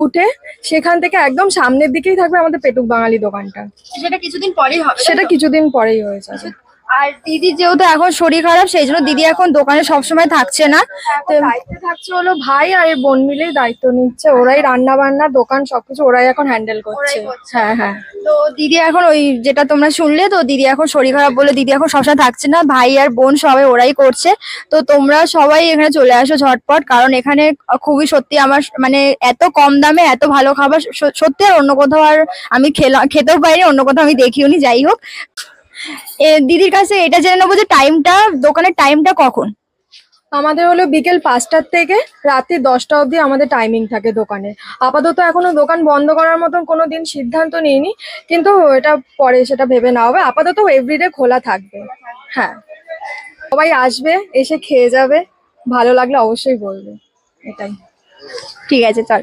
উঠে সেখান থেকে একদম সামনের দিকেই থাকবে আমাদের পেটুক বাঙালি দোকানটা। সেটা কিছুদিন পরেই হবে, সেটা কিছুদিন পরেই হয়ে যাবে। আর দিদি যেহেতু এখন শরীর খারাপ সেই জন্য দিদি এখন দোকানে সবসময় থাকছে না। তো দায়িত্বে থাকছে হলো ভাই আর এর বোন মিলেই দায়িত্ব নিচ্ছে, ওরাই রান্না বান্না দোকান সবকিছু ওরাই এখন হ্যান্ডেল করছে। হ্যাঁ হ্যাঁ। তো দিদি এখন ওই যেটা তোমরা শুনলে, তো দিদি এখন শরীর খারাপ বলে দিদি এখন সবসময় থাকছে না, ভাই আর বোন সবাই ওরাই করছে। তো তোমরা সবাই এখানে চলে আসো ঝটপট, কারণ এখানে খুবই সত্যি আমার মানে এত কম দামে এত ভালো খাবার সত্যি আর অন্য কোথাও আর আমি খেতেও পাইনি, অন্য কোথাও আমি দেখিও নি। যাই হোক, দিদির কাছে এটা জেনে নেবো যে দোকানের টাইমটা কখন? আমাদের হলো বিকেল 5টার থেকে রাত্রি 10টা অবধি আমাদের টাইমিং থাকে দোকানে। আপাতত এখনো দোকান বন্ধ করার মতন কোনো দিন সিদ্ধান্ত নিইনি, কিন্তু এটা পরে সেটা ভেবে নেওয়া হবে। আপাতত এভরিডে খোলা থাকবে। হ্যাঁ, সবাই আসবে, এসে খেয়ে যাবে, ভালো লাগলে অবশ্যই বলবে। এটাই। ঠিক আছে, চল।